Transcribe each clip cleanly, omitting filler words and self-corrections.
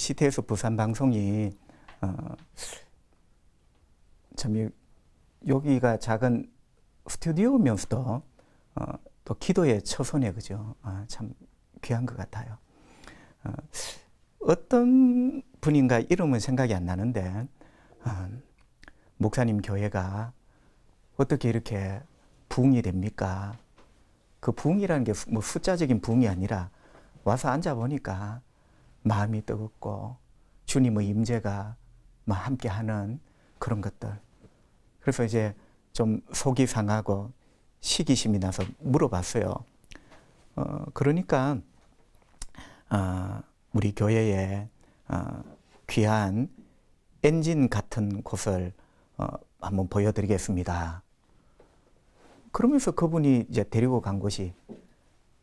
CTS 부산 방송이 참 여기가 작은 스튜디오면서도 또 기도의 처소네, 그죠? 참 귀한 것 같아요. 어떤 분인가 이름은 생각이 안 나는데 목사님 교회가 어떻게 이렇게 부흥이 됩니까? 그 부흥이라는 게 뭐 숫자적인 부흥이 아니라 와서 앉아 보니까 마음이 뜨겁고 주님의 임재가 함께하는 그런 것들. 그래서 이제 좀 속이 상하고 시기심이 나서 물어봤어요. 그러니까 우리 교회에 귀한 엔진 같은 곳을 한번 보여드리겠습니다. 그러면서 그분이 이제 데리고 간 곳이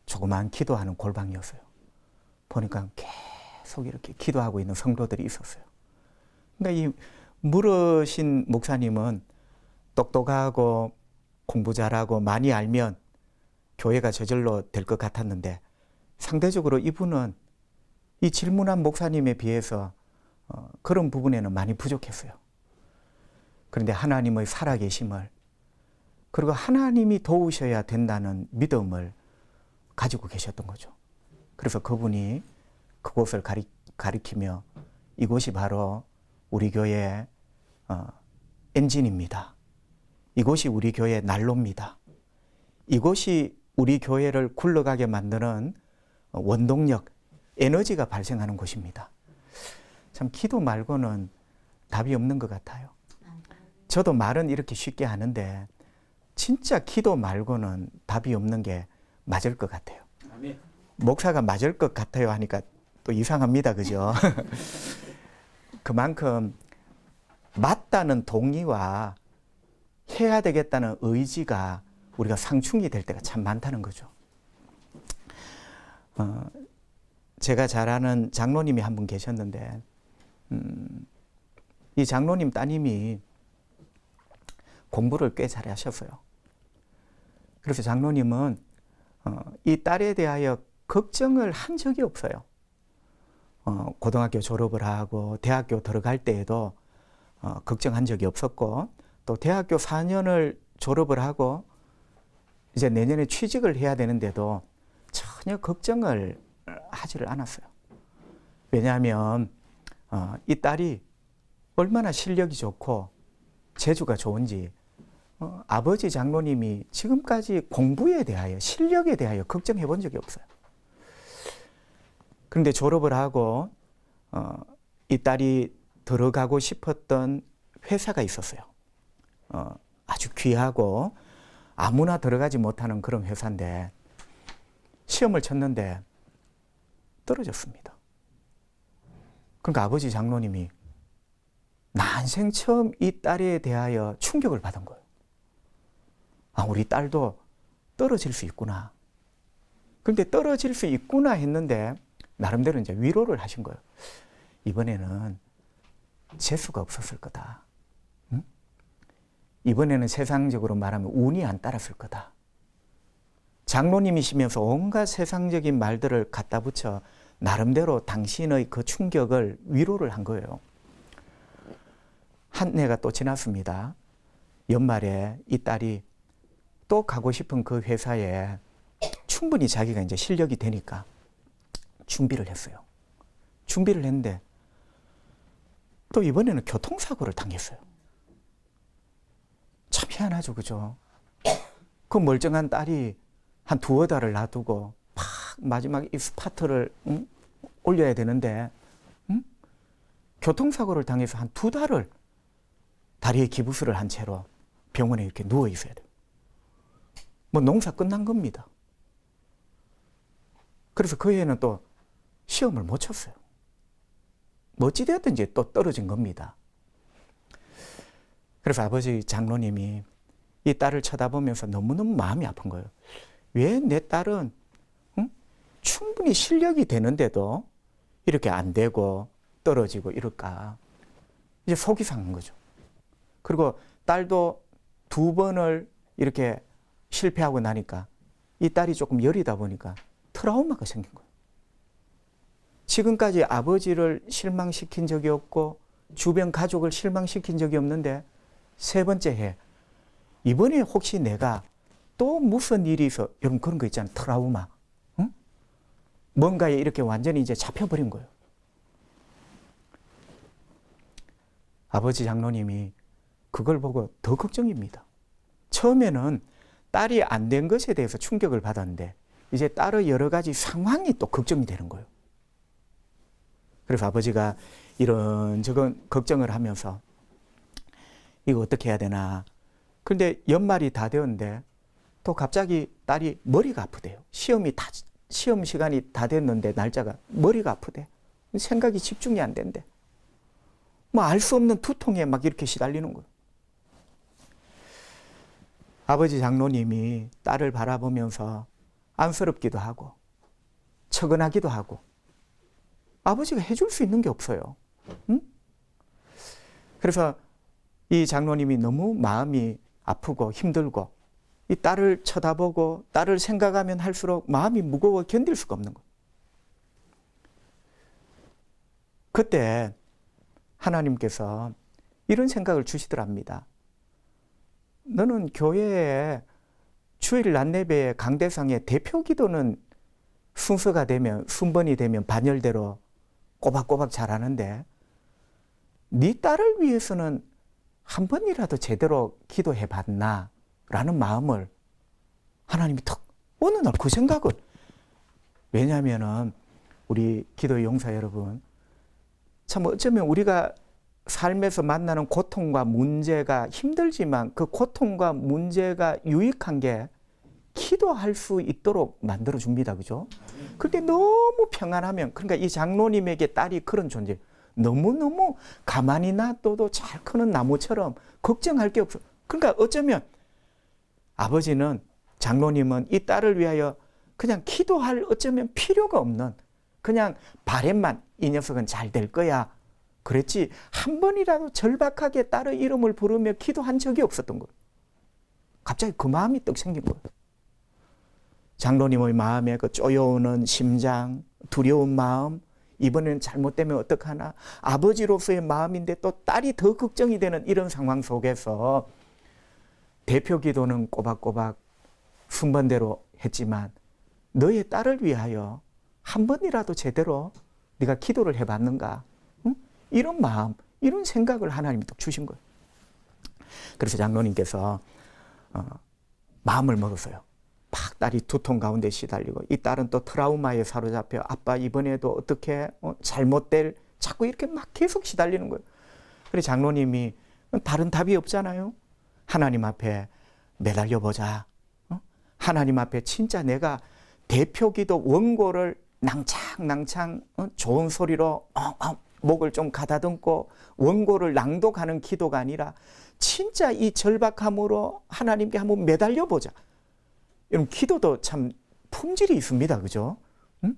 조그만 기도하는 골방이었어요. 보니까 계속 이렇게 기도하고 있는 성도들이 있었어요. 그러니까 이 물으신 목사님은 똑똑하고 공부 잘하고 많이 알면 교회가 저절로 될 것 같았는데 상대적으로 이분은 이 질문한 목사님에 비해서 그런 부분에는 많이 부족했어요. 그런데 하나님의 살아계심을 그리고 하나님이 도우셔야 된다는 믿음을 가지고 계셨던 거죠. 그래서 그분이 그곳을 가리키며 이곳이 바로 우리 교회의 엔진입니다. 이곳이 우리 교회의 난로입니다. 이곳이 우리 교회를 굴러가게 만드는 원동력, 에너지가 발생하는 곳입니다. 참 기도 말고는 답이 없는 것 같아요. 저도 말은 이렇게 쉽게 하는데 진짜 기도 말고는 답이 없는 게 맞을 것 같아요. 목사가 맞을 것 같아요 하니까 또 이상합니다. 그죠? 그만큼 맞다는 동의와 해야 되겠다는 의지가 우리가 상충이 될 때가 참 많다는 거죠. 제가 잘 아는 장로님이 한 분 계셨는데 이 장로님 따님이 공부를 꽤 잘하셨어요. 그래서 장로님은 이 딸에 대하여 걱정을 한 적이 없어요. 고등학교 졸업을 하고 대학교 들어갈 때에도 걱정한 적이 없었고 또 대학교 4년을 졸업을 하고 이제 내년에 취직을 해야 되는데도 전혀 걱정을 하지를 않았어요. 왜냐하면 이 딸이 얼마나 실력이 좋고 재주가 좋은지 아버지 장로님이 지금까지 공부에 대하여 실력에 대하여 걱정해 본 적이 없어요. 그런데 졸업을 하고 이 딸이 들어가고 싶었던 회사가 있었어요. 아주 귀하고 아무나 들어가지 못하는 그런 회사인데 시험을 쳤는데 떨어졌습니다. 그러니까 아버지 장로님이 난생 처음 이 딸에 대하여 충격을 받은 거예요. 우리 딸도 떨어질 수 있구나. 그런데 떨어질 수 있구나 했는데 나름대로 이제 위로를 하신 거예요. 이번에는 재수가 없었을 거다. 응? 이번에는 세상적으로 말하면 운이 안 따랐을 거다. 장로님이시면서 온갖 세상적인 말들을 갖다 붙여 나름대로 당신의 그 충격을 위로를 한 거예요. 한 해가 또 지났습니다. 연말에 이 딸이 또 가고 싶은 그 회사에 충분히 자기가 이제 실력이 되니까 준비를 했어요. 준비를 했는데 또 이번에는 교통사고를 당했어요. 참 희한하죠, 그죠? 그 멀쩡한 딸이 한 두어 달을 놔두고 팍 마지막에 이 스파트를 올려야 되는데 교통사고를 당해서 한 2달을 다리에 기부스를 한 채로 병원에 이렇게 누워 있어야 돼요. 뭐 농사 끝난 겁니다. 그래서 그 해에는 또 시험을 못 쳤어요. 뭐 어찌되었든지 또 떨어진 겁니다. 그래서 아버지 장로님이 이 딸을 쳐다보면서 너무너무 마음이 아픈 거예요. 왜 내 딸은 충분히 실력이 되는데도 이렇게 안 되고 떨어지고 이럴까. 이제 속이 상한 거죠. 그리고 딸도 2번을 이렇게 실패하고 나니까 이 딸이 조금 여리다 보니까 트라우마가 생긴 거예요. 지금까지 아버지를 실망시킨 적이 없고 주변 가족을 실망시킨 적이 없는데 세 번째 해 이번에 혹시 내가 또 무슨 일이 있어 여러분 그런 거 있잖아요. 트라우마. 응? 뭔가에 이렇게 완전히 이제 잡혀버린 거예요. 아버지 장로님이 그걸 보고 더 걱정입니다. 처음에는 딸이 안 된 것에 대해서 충격을 받았는데 이제 딸의 여러 가지 상황이 또 걱정이 되는 거예요. 그래서 아버지가 이런저런 걱정을 하면서 이거 어떻게 해야 되나. 그런데 연말이 다 되었는데 또 갑자기 딸이 머리가 아프대요. 시험 시간이 다 됐는데 날짜가 머리가 아프대. 생각이 집중이 안 된대. 뭐 알 수 없는 두통에 막 이렇게 시달리는 거예요. 아버지 장로님이 딸을 바라보면서 안쓰럽기도 하고 처근하기도 하고 아버지가 해줄 수 있는 게 없어요. 응? 그래서 이 장로님이 너무 마음이 아프고 힘들고 이 딸을 쳐다보고 딸을 생각하면 할수록 마음이 무거워 견딜 수가 없는 거예요. 그때 하나님께서 이런 생각을 주시더랍니다. 너는 교회에 주일 낮예배의 강대상의 대표 기도는 순서가 되면 순번이 되면 반열대로 꼬박꼬박 잘하는데 네 딸을 위해서는 한 번이라도 제대로 기도해 봤나? 라는 마음을 하나님이 턱 어느 날 그 생각을 왜냐하면은 우리 기도 용사 여러분 참 어쩌면 우리가 삶에서 만나는 고통과 문제가 힘들지만 그 고통과 문제가 유익한 게 기도할 수 있도록 만들어 줍니다. 그죠? 그런데 너무 평안하면 그러니까 이 장로님에게 딸이 그런 존재 너무너무 가만히 놔둬도 잘 크는 나무처럼 걱정할 게 없어. 그러니까 어쩌면 아버지는 장로님은 이 딸을 위하여 그냥 기도할 어쩌면 필요가 없는 그냥 바램만 이 녀석은 잘 될 거야. 그랬지 한 번이라도 절박하게 딸의 이름을 부르며 기도한 적이 없었던 거예요. 갑자기 그 마음이 떡 생긴 거예요. 장로님의 마음에 그 쪼여오는 심장, 두려운 마음, 이번에는 잘못되면 어떡하나, 아버지로서의 마음인데 또 딸이 더 걱정이 되는 이런 상황 속에서 대표 기도는 꼬박꼬박 순번대로 했지만 너의 딸을 위하여 한 번이라도 제대로 네가 기도를 해봤는가? 응? 이런 마음, 이런 생각을 하나님이 또 주신 거예요. 그래서 장로님께서 마음을 먹었어요. 막 딸이 두통 가운데 시달리고 이 딸은 또 트라우마에 사로잡혀 아빠 이번에도 어떻게 잘못될 자꾸 이렇게 막 계속 시달리는 거예요. 그래서 장로님이 다른 답이 없잖아요. 하나님 앞에 매달려 보자. 하나님 앞에 진짜 내가 대표기도 원고를 낭창낭창 좋은 소리로 목을 좀 가다듬고 원고를 낭독하는 기도가 아니라 진짜 이 절박함으로 하나님께 한번 매달려 보자. 여러분 기도도 참 품질이 있습니다. 그죠? 응?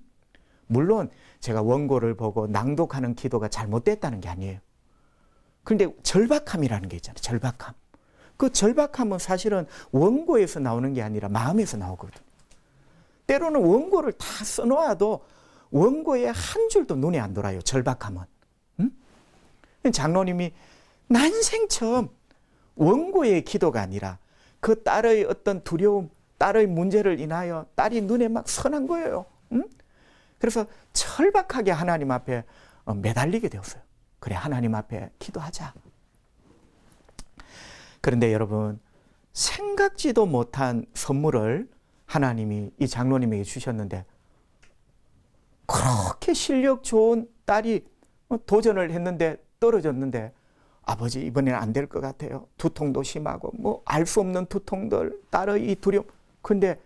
물론 제가 원고를 보고 낭독하는 기도가 잘못됐다는 게 아니에요. 그런데 절박함이라는 게 있잖아요. 절박함. 그 절박함은 사실은 원고에서 나오는 게 아니라 마음에서 나오거든요. 때로는 원고를 다 써놓아도 원고에 한 줄도 눈에 안 돌아요. 절박함은. 응? 장로님이 난생 처음 원고의 기도가 아니라 그 딸의 어떤 두려움, 딸의 문제를 인하여 딸이 눈에 막 선한 거예요. 응? 그래서 철박하게 하나님 앞에 매달리게 되었어요. 그래 하나님 앞에 기도하자. 그런데 여러분 생각지도 못한 선물을 하나님이 이 장로님에게 주셨는데 그렇게 실력 좋은 딸이 도전을 했는데 떨어졌는데 아버지 이번에는 안 될 것 같아요. 두통도 심하고 뭐 알 수 없는 두통들 딸의 이 두려움. 근데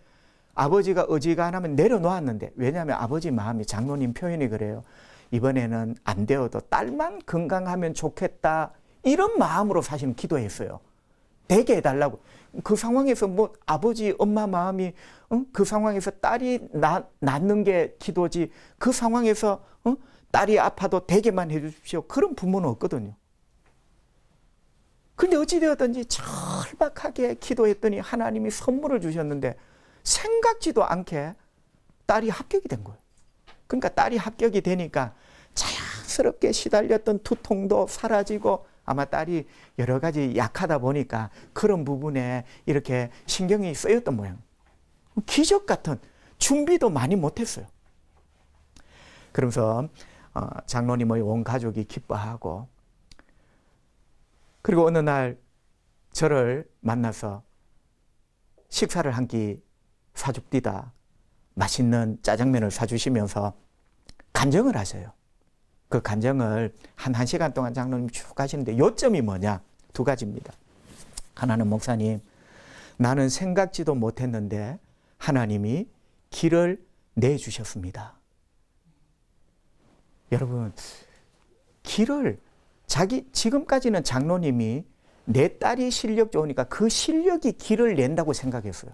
아버지가 어지간하면 내려놓았는데 왜냐하면 아버지 마음이 장로님 표현이 그래요. 이번에는 안 되어도 딸만 건강하면 좋겠다. 이런 마음으로 사실은 기도했어요. 되게 해달라고. 그 상황에서 뭐 아버지 엄마 마음이 그 상황에서 딸이 낫는 게 기도지 그 상황에서 딸이 아파도 되게만 해주십시오. 그런 부모는 없거든요. 근데 어찌되었든지 절박하게 기도했더니 하나님이 선물을 주셨는데 생각지도 않게 딸이 합격이 된 거예요. 그러니까 딸이 합격이 되니까 자연스럽게 시달렸던 두통도 사라지고 아마 딸이 여러 가지 약하다 보니까 그런 부분에 이렇게 신경이 쓰였던 모양. 기적 같은 준비도 많이 못했어요. 그러면서 장로님의 온 가족이 기뻐하고 그리고 어느 날 저를 만나서 식사를 한 끼 사줍디다 맛있는 짜장면을 사주시면서 간증을 하셔요. 그 간증을 한 1시간 동안 장로님 쭉 하시는데 요점이 뭐냐? 두 가지입니다. 하나는 목사님, 나는 생각지도 못했는데 하나님이 길을 내주셨습니다. 여러분, 길을 지금까지는 장로님이 내 딸이 실력 좋으니까 그 실력이 길을 낸다고 생각했어요.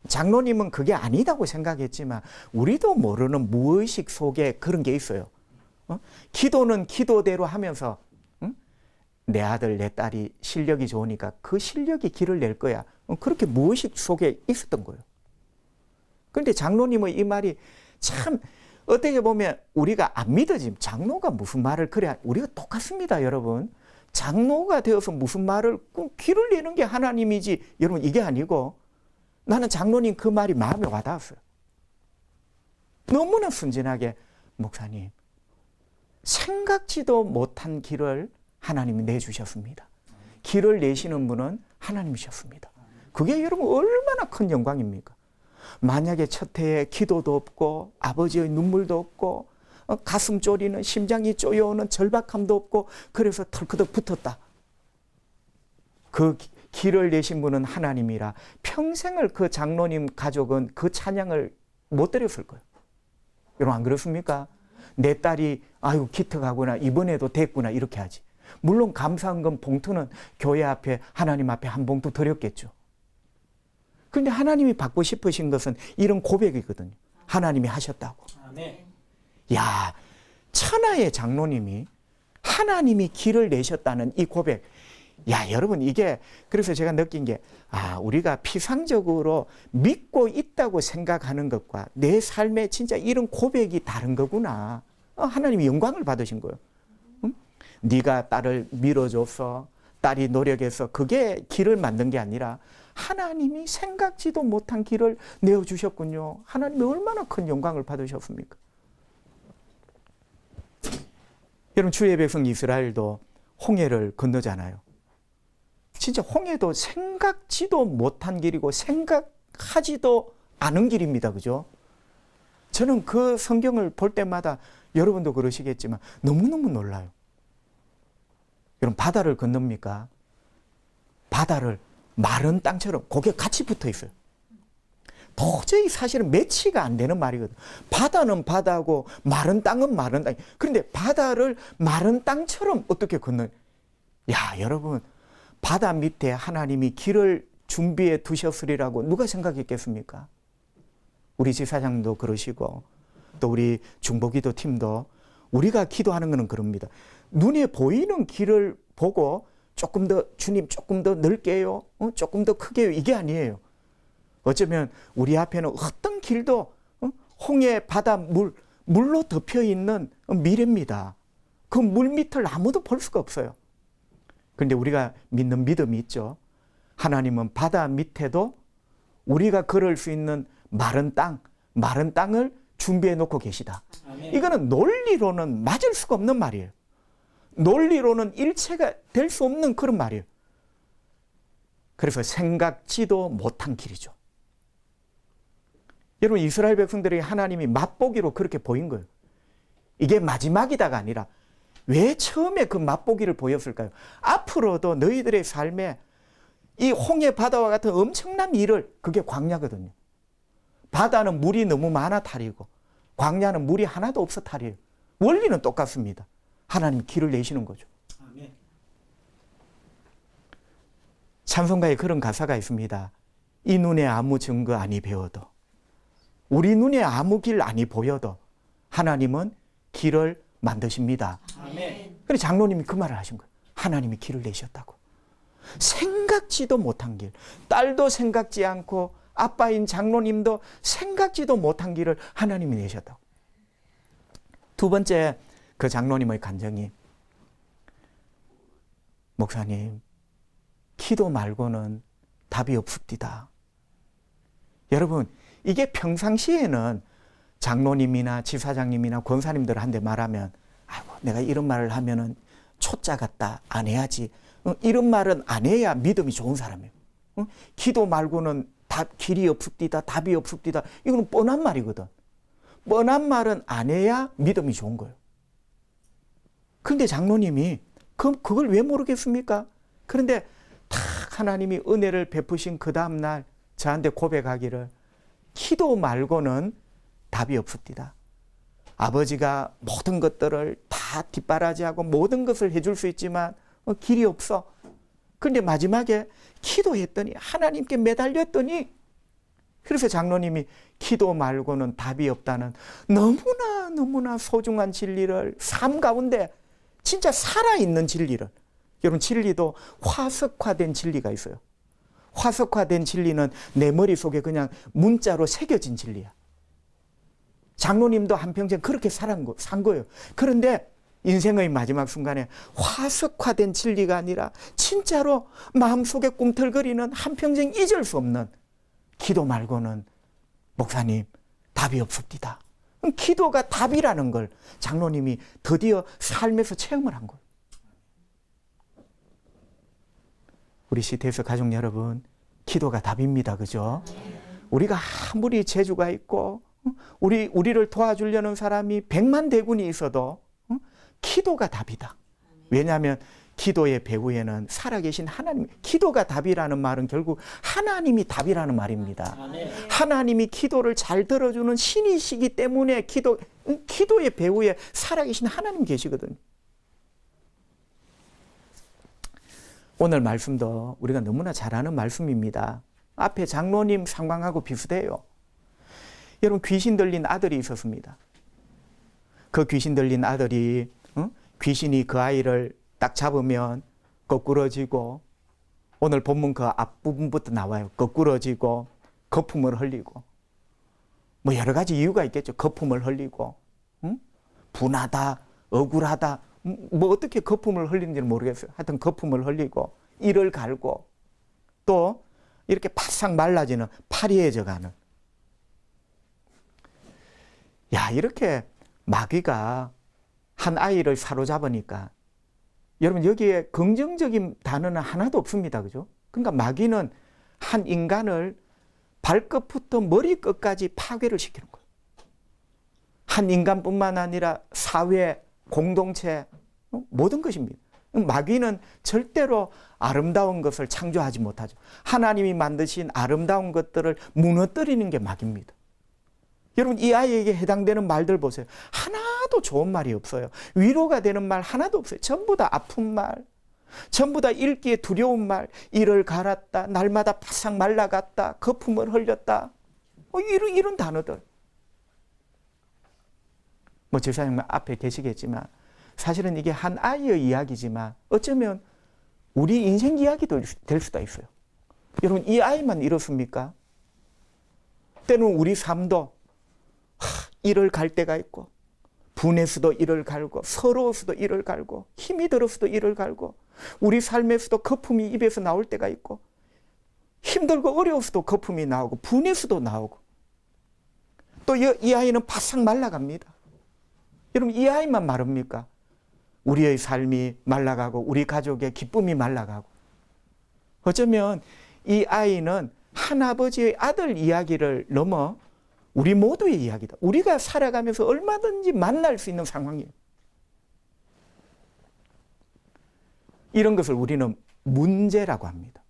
장로님은 그게 아니다고 생각했지만 우리도 모르는 무의식 속에 그런 게 있어요. 기도는 기도대로 하면서 내 아들 내 딸이 실력이 좋으니까 그 실력이 길을 낼 거야. 그렇게 무의식 속에 있었던 거예요. 그런데 장로님의 이 말이 참 어떻게 보면 우리가 안 믿어지면 장로가 무슨 말을 그래 우리가 똑같습니다. 여러분. 장로가 되어서 무슨 말을 길을 내는 게 하나님이지 여러분 이게 아니고 나는 장로님 그 말이 마음에 와닿았어요. 너무나 순진하게 목사님 생각지도 못한 길을 하나님이 내주셨습니다. 길을 내시는 분은 하나님이셨습니다. 그게 여러분 얼마나 큰 영광입니까? 만약에 첫 해에 기도도 없고 아버지의 눈물도 없고 가슴 졸이는 심장이 쪼여오는 절박함도 없고 그래서 털커덕 붙었다. 그 길을 내신 분은 하나님이라 평생을 그 장로님 가족은 그 찬양을 못 드렸을 거예요. 여러분 안 그렇습니까? 내 딸이 아유 기특하구나 이번에도 됐구나 이렇게 하지. 물론 감사한금 봉투는 교회 앞에 하나님 앞에 한 봉투 드렸겠죠. 그런데 하나님이 받고 싶으신 것은 이런 고백이거든요. 하나님이 하셨다고. 아멘. 야, 천하의 장로님이 하나님이 길을 내셨다는 이 고백. 야, 여러분 이게 그래서 제가 느낀 게 우리가 피상적으로 믿고 있다고 생각하는 것과 내 삶에 진짜 이런 고백이 다른 거구나. 하나님이 영광을 받으신 거예요. 응? 네가 딸을 밀어줘서 딸이 노력해서 그게 길을 만든 게 아니라 하나님이 생각지도 못한 길을 내어주셨군요. 하나님이 얼마나 큰 영광을 받으셨습니까? 여러분 주의 백성 이스라엘도 홍해를 건너잖아요. 진짜 홍해도 생각지도 못한 길이고 생각하지도 않은 길입니다. 그죠? 저는 그 성경을 볼 때마다 여러분도 그러시겠지만 너무너무 놀라요. 여러분 바다를 건넙니까? 바다를 마른 땅처럼 거기에 같이 붙어 있어요. 도저히 사실은 매치가 안 되는 말이거든. 바다는 바다고 마른 땅은 마른 땅. 그런데 바다를 마른 땅처럼 어떻게 건너요? 야, 여러분 바다 밑에 하나님이 길을 준비해 두셨으리라고 누가 생각했겠습니까? 우리 지사장도 그러시고 또 우리 중보기도 팀도 우리가 기도하는 것은 그럽니다. 눈에 보이는 길을 보고 조금 더 주님 조금 더 넓게요. 조금 더 크게요. 이게 아니에요. 어쩌면 우리 앞에는 어떤 길도 홍해 바다 물로 덮여 있는 미래입니다. 그 물 밑을 아무도 볼 수가 없어요. 그런데 우리가 믿는 믿음이 있죠. 하나님은 바다 밑에도 우리가 걸을 수 있는 마른 땅을 준비해 놓고 계시다. 아멘. 이거는 논리로는 맞을 수가 없는 말이에요. 논리로는 일체가 될 수 없는 그런 말이에요. 그래서 생각지도 못한 길이죠. 여러분 이스라엘 백성들이 하나님이 맛보기로 그렇게 보인 거예요. 이게 마지막이다가 아니라 왜 처음에 그 맛보기를 보였을까요? 앞으로도 너희들의 삶에 이 홍해 바다와 같은 엄청난 일을 그게 광야거든요. 바다는 물이 너무 많아 탈이고 광야는 물이 하나도 없어 탈이에요. 원리는 똑같습니다. 하나님 길을 내시는 거죠. 아멘. 찬송가에 그런 가사가 있습니다. 이 눈에 아무 증거 아니 배워도 우리 눈에 아무 길 아니 보여도 하나님은 길을 만드십니다. 아멘. 그래서 장로님이 그 말을 하신 거예요. 하나님이 길을 내셨다고. 생각지도 못한 길. 딸도 생각지 않고 아빠인 장로님도 생각지도 못한 길을 하나님이 내셨다고. 두 번째 그 장로님의 간증이, 목사님, 기도 말고는 답이 없습니다. 여러분, 이게 평상시에는 장로님이나 지사장님이나 권사님들한테 말하면, 아이고, 내가 이런 말을 하면은 초짜 같다, 안 해야지. 이런 말은 안 해야 믿음이 좋은 사람이에요. 기도 말고는 길이 없습니다, 답이 없습니다. 이거는 뻔한 말이거든. 뻔한 말은 안 해야 믿음이 좋은 거예요. 그런데 장로님이 그걸 왜 모르겠습니까? 그런데 탁 하나님이 은혜를 베푸신 그 다음날 저한테 고백하기를, 기도 말고는 답이 없습니다. 아버지가 모든 것들을 다 뒷바라지하고 모든 것을 해줄 수 있지만 길이 없어. 그런데 마지막에 기도했더니, 하나님께 매달렸더니, 그래서 장로님이 기도 말고는 답이 없다는 너무나 소중한 진리를, 삶 가운데 진짜 살아있는 진리를, 여러분, 진리도 화석화된 진리가 있어요. 화석화된 진리는 내 머릿속에 그냥 문자로 새겨진 진리야. 장로님도 한평생 그렇게 산 거예요. 그런데 인생의 마지막 순간에 화석화된 진리가 아니라 진짜로 마음속에 꿈틀거리는, 한평생 잊을 수 없는, 기도 말고는 목사님 답이 없습니다. 기도가 답이라는 걸 장로님이 드디어 삶에서 체험을 한 거예요. 우리 CTS 가족 여러분, 기도가 답입니다. 그죠? 우리가 아무리 재주가 있고 우리를 도와주려는 사람이 100만 대군이 있어도 기도가 답이다. 왜냐하면 기도의 배후에는 살아계신 하나님, 기도가 답이라는 말은 결국 하나님이 답이라는 말입니다. 하나님이 기도를 잘 들어주는 신이시기 때문에 기도의 배후에 살아계신 하나님 계시거든요. 오늘 말씀도 우리가 너무나 잘 아는 말씀입니다. 앞에 장로님 상황하고 비슷해요. 여러분, 귀신 들린 아들이 있었습니다. 그 귀신 들린 아들이 귀신이 그 아이를 딱 잡으면 거꾸러지고, 오늘 본문 그 앞부분부터 나와요. 거꾸러지고 거품을 흘리고, 뭐 여러 가지 이유가 있겠죠. 거품을 흘리고, 분하다, 억울하다, 뭐 어떻게 거품을 흘리는지는 모르겠어요. 하여튼 거품을 흘리고, 이를 갈고, 또 이렇게 바싹 말라지는, 파리해져 가는. 야, 이렇게 마귀가 한 아이를 사로잡으니까, 여러분, 여기에 긍정적인 단어는 하나도 없습니다. 그죠? 그러니까 마귀는 한 인간을 발끝부터 머리끝까지 파괴를 시키는 거예요. 한 인간뿐만 아니라 사회, 공동체, 모든 것입니다. 마귀는 절대로 아름다운 것을 창조하지 못하죠. 하나님이 만드신 아름다운 것들을 무너뜨리는 게 마귀입니다. 여러분, 이 아이에게 해당되는 말들 보세요. 하나도 좋은 말이 없어요. 위로가 되는 말 하나도 없어요. 전부 다 아픈 말, 전부 다 읽기에 두려운 말, 이를 갈았다, 날마다 바싹 말라갔다, 거품을 흘렸다, 이런 단어들. 뭐 제사장님 앞에 계시겠지만 사실은 이게 한 아이의 이야기지만 어쩌면 우리 인생 이야기도 될 수도 있어요. 여러분, 이 아이만 이렇습니까? 때는 우리 삶도 이를 갈 때가 있고, 분해서도 이를 갈고, 서러워서도 이를 갈고, 힘이 들어서도 이를 갈고, 우리 삶에서도 거품이 입에서 나올 때가 있고, 힘들고 어려워서도 거품이 나오고, 분해서도 나오고, 또 이 아이는 바싹 말라갑니다. 여러분, 이 아이만 마릅니까? 우리의 삶이 말라가고, 우리 가족의 기쁨이 말라가고, 어쩌면 이 아이는 한아버지의 아들 이야기를 넘어 우리 모두의 이야기다. 우리가 살아가면서 얼마든지 만날 수 있는 상황이에요. 이런 것을 우리는 문제라고 합니다.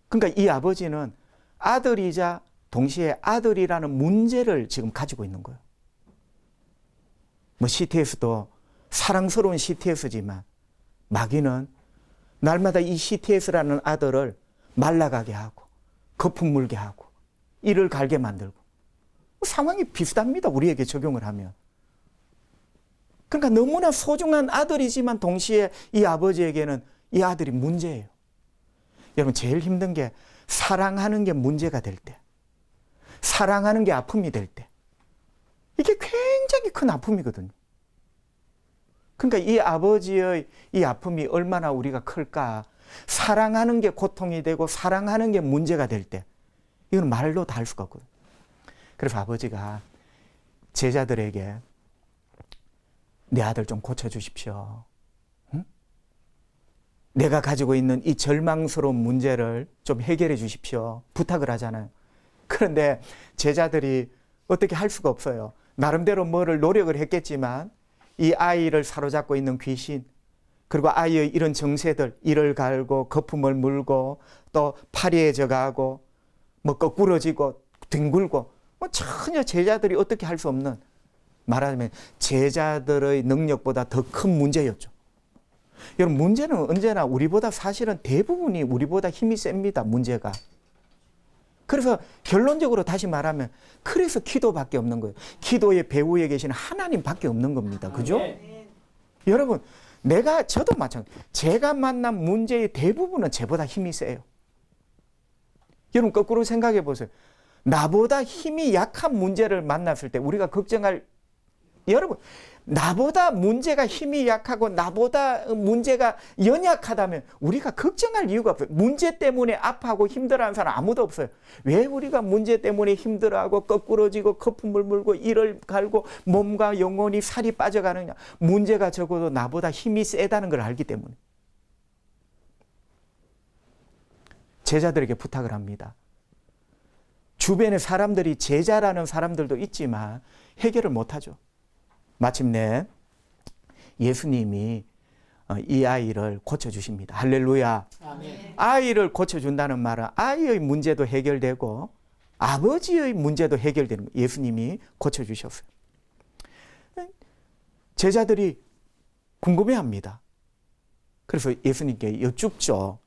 그러니까 이 아버지는 아들이자 동시에 아들이라는 문제를 지금 가지고 있는 거예요. 뭐 CTS도 사랑스러운 CTS지만 마귀는 날마다 이 CTS라는 아들을 말라가게 하고, 거품 물게 하고, 이를 갈게 만들고, 상황이 비슷합니다. 우리에게 적용을 하면. 그러니까 너무나 소중한 아들이지만 동시에 이 아버지에게는 이 아들이 문제예요. 여러분, 제일 힘든 게 사랑하는 게 문제가 될 때, 사랑하는 게 아픔이 될 때, 이게 굉장히 큰 아픔이거든요. 그러니까 이 아버지의 이 아픔이 얼마나 우리가 클까. 사랑하는 게 고통이 되고 사랑하는 게 문제가 될 때 이건 말로 다 할 수가 없거든요. 그래서 아버지가 제자들에게 내 아들 좀 고쳐주십시오. 응? 내가 가지고 있는 이 절망스러운 문제를 좀 해결해 주십시오. 부탁을 하잖아요. 그런데 제자들이 어떻게 할 수가 없어요. 나름대로 뭐를 노력을 했겠지만 이 아이를 사로잡고 있는 귀신, 그리고 아이의 이런 정세들, 이를 갈고 거품을 물고 또 파리에 져가고 뭐 거꾸러지고 뒹굴고 뭐 전혀 제자들이 어떻게 할 수 없는, 말하자면 제자들의 능력보다 더 큰 문제였죠. 여러분, 문제는 언제나 우리보다, 사실은 대부분이 우리보다 힘이 셉니다. 문제가. 그래서 결론적으로 다시 말하면 그래서 기도밖에 없는 거예요. 기도의 배후에 계시는 하나님밖에 없는 겁니다. 그죠? 여러분, 저도 마찬가지예요. 제가 만난 문제의 대부분은 저보다 힘이 세요. 여러분, 거꾸로 생각해 보세요. 나보다 힘이 약한 문제를 만났을 때 우리가 걱정할, 여러분, 나보다 문제가 힘이 약하고 나보다 문제가 연약하다면 우리가 걱정할 이유가 없어요. 문제 때문에 아파하고 힘들어하는 사람 아무도 없어요. 왜 우리가 문제 때문에 힘들어하고 거꾸러지고 거품을 물고 이를 갈고 몸과 영혼이 살이 빠져가느냐? 문제가 적어도 나보다 힘이 세다는 걸 알기 때문에. 제자들에게 부탁을 합니다. 주변에 사람들이, 제자라는 사람들도 있지만 해결을 못하죠. 마침내 예수님이 이 아이를 고쳐주십니다. 할렐루야. 아멘. 아이를 고쳐준다는 말은 아이의 문제도 해결되고 아버지의 문제도 해결되는 거예요. 예수님이 고쳐주셨어요. 제자들이 궁금해합니다. 그래서 예수님께 여쭙죠.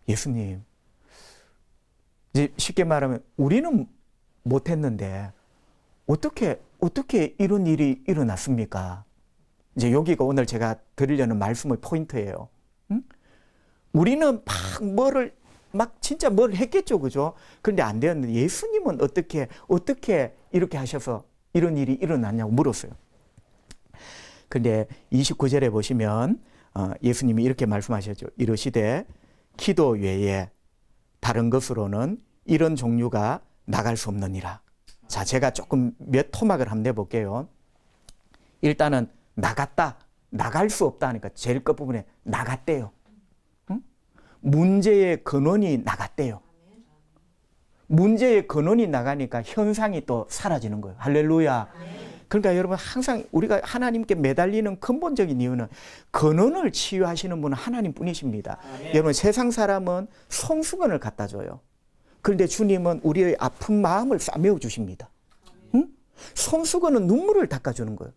예수님, 이제 쉽게 말하면 우리는 못했는데 어떻게 이런 일이 일어났습니까? 이제 여기가 오늘 제가 드리려는 말씀의 포인트예요. 응? 우리는 진짜 뭘 했겠죠, 그죠? 그런데 안 되었는데 예수님은 어떻게 이렇게 하셔서 이런 일이 일어났냐고 물었어요. 근데 29절에 보시면 예수님이 이렇게 말씀하셨죠. 이르시되 기도 외에 다른 것으로는 이런 종류가 나갈 수 없느니라. 자, 제가 조금 몇 토막을 한번 내볼게요. 일단은 나갔다, 나갈 수 없다 하니까 제일 끝부분에 나갔대요. 응? 문제의 근원이 나갔대요. 문제의 근원이 나가니까 현상이 또 사라지는 거예요. 할렐루야. 그러니까 여러분, 항상 우리가 하나님께 매달리는 근본적인 이유는 근원을 치유하시는 분은 하나님뿐이십니다. 여러분, 세상 사람은 손수건을 갖다 줘요. 그런데 주님은 우리의 아픈 마음을 싸매어 주십니다. 응? 손수건은 눈물을 닦아주는 거예요.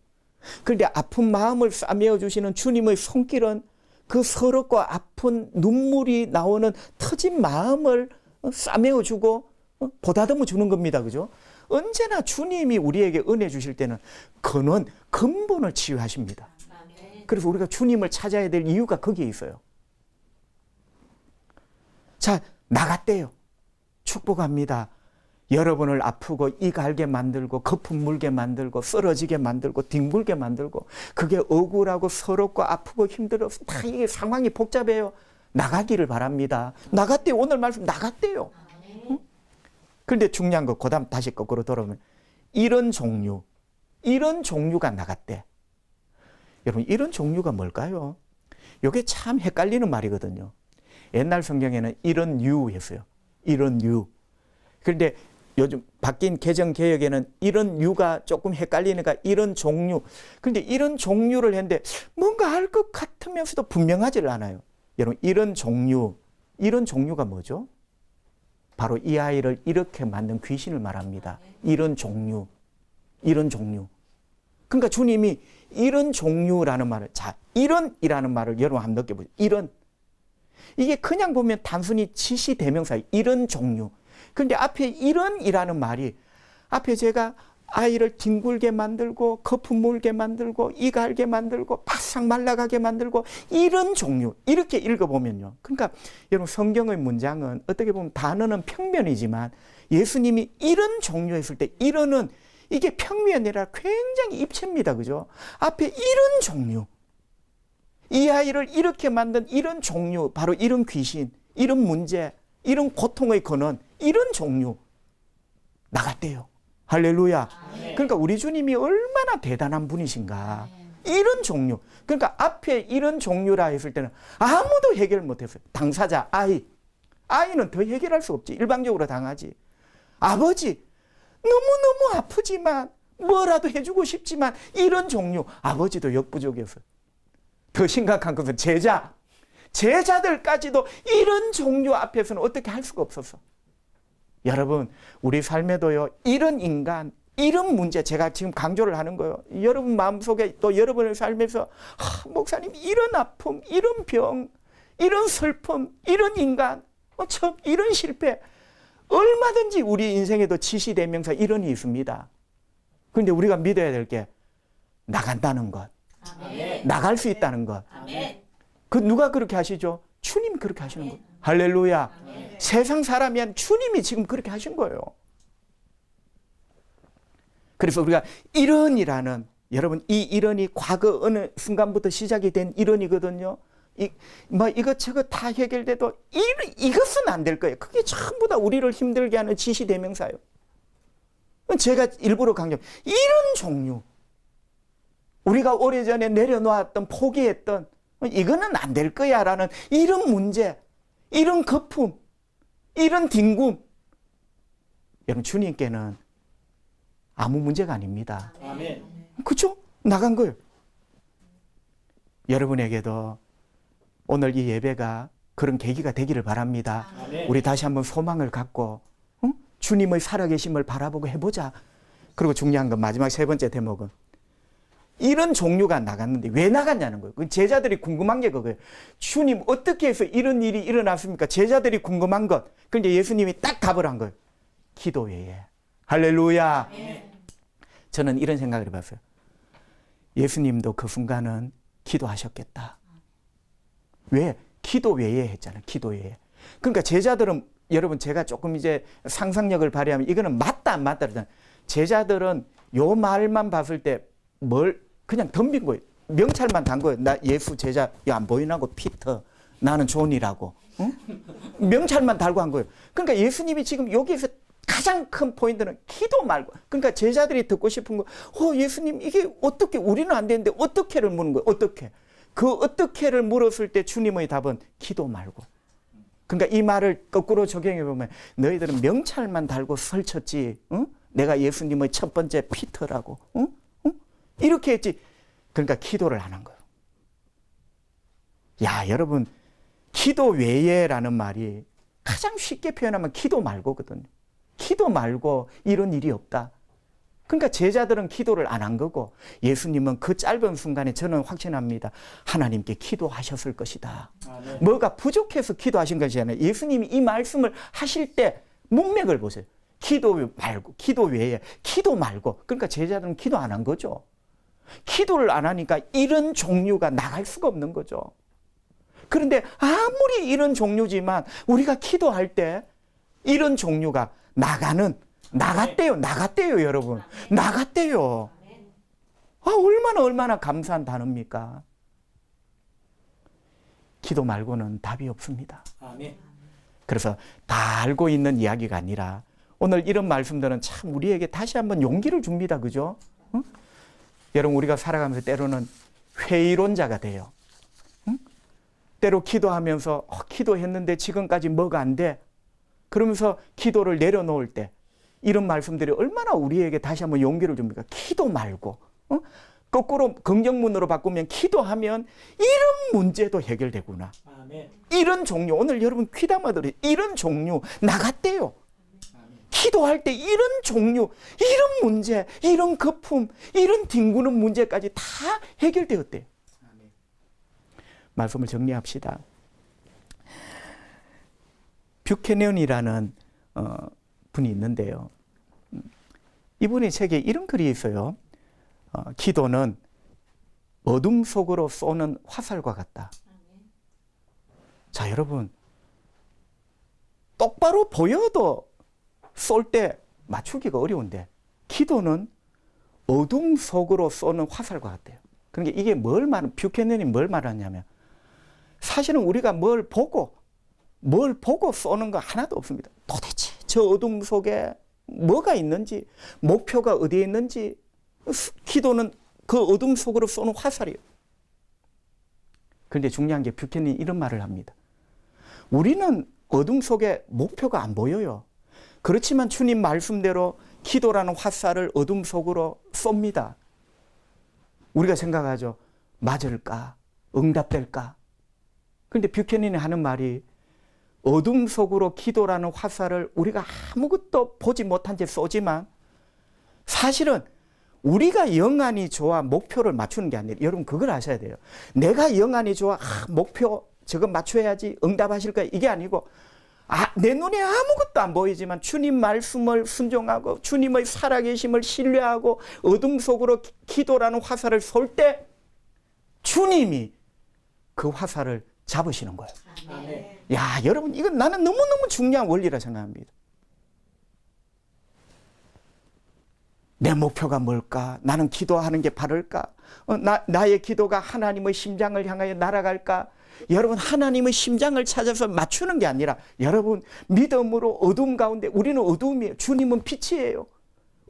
그런데 아픈 마음을 싸매어 주시는 주님의 손길은 그 서럽고 아픈 눈물이 나오는 터진 마음을 싸매어 주고 보다듬어 주는 겁니다. 그죠? 언제나 주님이 우리에게 은혜 주실 때는 근본을 치유하십니다. 그래서 우리가 주님을 찾아야 될 이유가 거기에 있어요. 자, 나갔대요. 축복합니다. 여러분을 아프고 이 갈게 만들고 거품 물게 만들고 쓰러지게 만들고 뒹굴게 만들고 그게 억울하고 서럽고 아프고 힘들어서 다 이게 상황이 복잡해요. 나가기를 바랍니다. 나갔대요. 오늘 말씀 나갔대요. 응? 그런데 중요한 거, 그다음 다시 거꾸로 돌아오면 이런 종류가 나갔대. 여러분, 이런 종류가 뭘까요? 이게 참 헷갈리는 말이거든요. 옛날 성경에는 이런 류였어요. 이런 류. 그런데 요즘 바뀐 개정 개혁에는 이런 류가 조금 헷갈리니까 이런 종류. 그런데 이런 종류를 했는데 뭔가 알 것 같으면서도 분명하지를 않아요. 여러분, 이런 종류가 뭐죠? 바로 이 아이를 이렇게 만든 귀신을 말합니다. 이런 종류. 그러니까 주님이 이런 종류라는 말을, 자, 이런이라는 말을 여러분 한번 느껴보세요. 이런. 이게 그냥 보면 단순히 지시 대명사예요. 이런 종류. 그런데 앞에 이런이라는 말이, 앞에 제가 아이를 뒹굴게 만들고 거품 물게 만들고 이 갈게 만들고 바싹 말라가게 만들고 이런 종류, 이렇게 읽어보면요. 그러니까 여러분, 성경의 문장은 어떻게 보면 단어는 평면이지만 예수님이 이런 종류 했을 때 이런은 이게 평미가 아니라 굉장히 입체입니다. 그죠? 앞에 이런 종류, 이 아이를 이렇게 만든 이런 종류, 바로 이런 귀신, 이런 문제, 이런 고통의 근원, 이런 종류 나갔대요. 할렐루야. 그러니까 우리 주님이 얼마나 대단한 분이신가. 이런 종류. 그러니까 앞에 이런 종류라 했을 때는 아무도 해결 못했어요. 당사자, 아이는 더 해결할 수 없지. 일방적으로 당하지. 아버지, 너무너무 아프지만 뭐라도 해주고 싶지만 이런 종류. 아버지도 역부족이었어요. 더 심각한 것은 제자들까지도 이런 종류 앞에서는 어떻게 할 수가 없었어. 여러분, 우리 삶에도요, 이런 인간, 이런 문제, 제가 지금 강조를 하는 거예요. 여러분 마음속에 또 여러분의 삶에서 목사님 이런 아픔, 이런 병, 이런 슬픔, 이런 인간, 이런 실패, 얼마든지 우리 인생에도 지시대명사 이런이 있습니다. 그런데 우리가 믿어야 될 게 나간다는 것, 아멘. 나갈 수 있다는 것. 아멘. 그 누가 그렇게 하시죠? 주님이 그렇게 하시는 거예요. 할렐루야. 아멘. 세상 사람이 한 주님이 지금 그렇게 하신 거예요. 그래서 우리가 이런이라는, 여러분, 이 이런이 과거 어느 순간부터 시작이 된 이런이거든요. 이것저것 다 해결돼도 이것은 안 될 거예요. 그게 전부 다 우리를 힘들게 하는 지시대명사예요. 제가 일부러 강조, 이런 종류, 우리가 오래전에 내려놓았던, 포기했던, 이거는 안 될 거야 라는 이런 문제, 이런 거품, 이런 뒹굼, 여러분 주님께는 아무 문제가 아닙니다. 아멘. 그렇죠? 나간 거예요. 여러분에게도 오늘 이 예배가 그런 계기가 되기를 바랍니다. 아멘. 우리 다시 한번 소망을 갖고 주님의 살아계심을 바라보고 해보자. 그리고 중요한 건 마지막 세 번째 대목은 이런 종류가 나갔는데 왜 나갔냐는 거예요. 제자들이 궁금한 게 그거예요. 주님 어떻게 해서 이런 일이 일어났습니까? 제자들이 궁금한 것. 그런데 예수님이 딱 답을 한 거예요. 기도 외에. 할렐루야. 저는 이런 생각을 해봤어요. 예수님도 그 순간은 기도하셨겠다. 왜? 기도 외에 했잖아요. 기도 외에. 그러니까 제자들은, 여러분 제가 조금 이제 상상력을 발휘하면 이거는 맞다 안 맞다 그러잖아요. 제자들은 요 말만 봤을 때 그냥 덤빈 거예요. 명찰만 단 거예요. 나 예수 제자, 야, 안 보이나고 피터, 나는 존이라고. 응? 명찰만 달고 한 거예요. 그러니까 예수님이 지금 여기에서 가장 큰 포인트는 기도 말고, 그러니까 제자들이 듣고 싶은 거, 예수님 이게 어떻게, 우리는 안 되는데 어떻게를 묻는 거예요. 어떻게? 그 어떻게를 물었을 때 주님의 답은 기도 말고. 그러니까 이 말을 거꾸로 적용해 보면 너희들은 명찰만 달고 설쳤지, 응? 내가 예수님의 첫 번째 피터라고, 응? 이렇게 했지. 그러니까 기도를 안 한 거예요. 야, 여러분, 기도 외에라는 말이 가장 쉽게 표현하면 기도 말고거든요. 기도 말고 이런 일이 없다. 그러니까 제자들은 기도를 안 한 거고 예수님은 그 짧은 순간에 저는 확신합니다. 하나님께 기도하셨을 것이다. 아멘. 뭐가 부족해서 기도하신 것이 아니라 예수님이 이 말씀을 하실 때 문맥을 보세요. 기도 말고, 기도 외에, 기도 말고. 그러니까 제자들은 기도 안 한 거죠. 기도를 안 하니까 이런 종류가 나갈 수가 없는 거죠. 그런데 아무리 이런 종류지만 우리가 기도할 때 이런 종류가 나갔대요, 여러분. 나갔대요. 얼마나 감사한 단어입니까? 기도 말고는 답이 없습니다. 아멘. 그래서 다 알고 있는 이야기가 아니라 오늘 이런 말씀들은 참 우리에게 다시 한번 용기를 줍니다. 그죠? 응? 여러분, 우리가 살아가면서 때로는 회의론자가 돼요. 응? 때로 기도하면서 기도했는데 지금까지 뭐가 안 돼? 그러면서 기도를 내려놓을 때 이런 말씀들이 얼마나 우리에게 다시 한번 용기를 줍니까? 기도 말고, 거꾸로 긍정문으로 바꾸면 기도하면 이런 문제도 해결되구나. 아멘. 이런 종류, 오늘 여러분 귀담아들이 이런 종류 나갔대요. 기도할 때 이런 종류, 이런 문제, 이런 거품, 이런 뒹구는 문제까지 다 해결되었대요. 아멘. 말씀을 정리합시다. 뷰캐넌이라는 분이 있는데요. 이분의 책에 이런 글이 있어요. 기도는 어둠 속으로 쏘는 화살과 같다. 자, 여러분, 똑바로 보여도 쏠 때 맞추기가 어려운데 기도는 어둠 속으로 쏘는 화살과 같아요. 그러니까 이게 뷰캐넌이 뭘 말하냐면 사실은 우리가 뭘 보고 쏘는 거 하나도 없습니다. 도대체 저 어둠 속에 뭐가 있는지, 목표가 어디에 있는지, 기도는 그 어둠 속으로 쏘는 화살이에요. 그런데 중요한 게 뷰캐넌이 이런 말을 합니다. 우리는 어둠 속에 목표가 안 보여요. 그렇지만 주님 말씀대로 기도라는 화살을 어둠 속으로 쏩니다. 우리가 생각하죠. 맞을까? 응답될까? 그런데 뷰캐넌이 하는 말이 어둠 속으로 기도라는 화살을 우리가 아무것도 보지 못한 채 쏘지만 사실은 우리가 영안이 좋아 목표를 맞추는 게 아니라 여러분 그걸 아셔야 돼요. 내가 영안이 좋아 목표 저거 맞춰야지 응답하실 거야 이게 아니고 내 눈에 아무것도 안 보이지만 주님 말씀을 순종하고 주님의 살아계심을 신뢰하고 어둠 속으로 기도라는 화살을 쏠 때 주님이 그 화살을 잡으시는 거예요. 아멘. 야, 여러분 이건 나는 너무너무 중요한 원리라 생각합니다. 내 목표가 뭘까? 나는 기도하는 게 바를까? 나의 기도가 하나님의 심장을 향하여 날아갈까? 여러분 하나님의 심장을 찾아서 맞추는 게 아니라 여러분 믿음으로 어둠 가운데 우리는 어둠이에요. 주님은 빛이에요.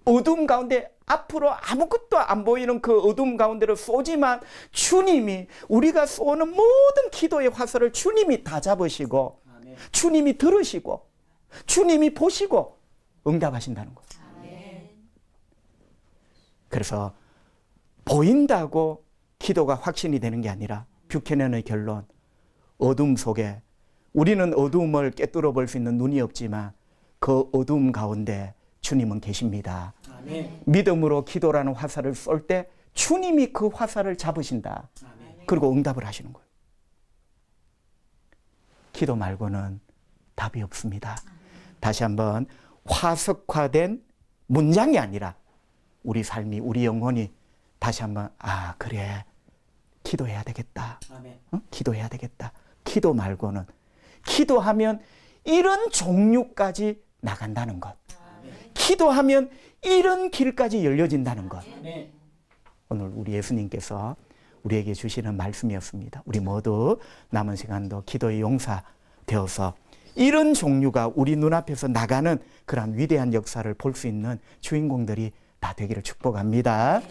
어둠 가운데 앞으로 아무것도 안 보이는 그 어둠 가운데로 쏘지만 주님이 우리가 쏘는 모든 기도의 화살을 주님이 다 잡으시고 아멘. 주님이 들으시고 주님이 보시고 응답하신다는 거예요. 아멘. 그래서 보인다고 기도가 확신이 되는 게 아니라 뷰캐넌의 결론 어둠 속에 우리는 어둠을 꿰뚫어 볼 수 있는 눈이 없지만 그 어둠 가운데 주님은 계십니다. 아멘. 믿음으로 기도라는 화살을 쏠 때 주님이 그 화살을 잡으신다. 아멘. 그리고 응답을 하시는 거예요. 기도 말고는 답이 없습니다. 다시 한번 화석화된 문장이 아니라 우리 삶이 우리 영혼이 다시 한번 그래 기도해야 되겠다. 아멘. 기도해야 되겠다. 기도 말고는 기도하면 이런 종류까지 나간다는 것. 기도하면 이런 길까지 열려진다는 것. 아멘. 오늘 우리 예수님께서 우리에게 주시는 말씀이었습니다. 우리 모두 남은 시간도 기도의 용사 되어서 이런 종류가 우리 눈앞에서 나가는 그런 위대한 역사를 볼 수 있는 주인공들이 다 되기를 축복합니다.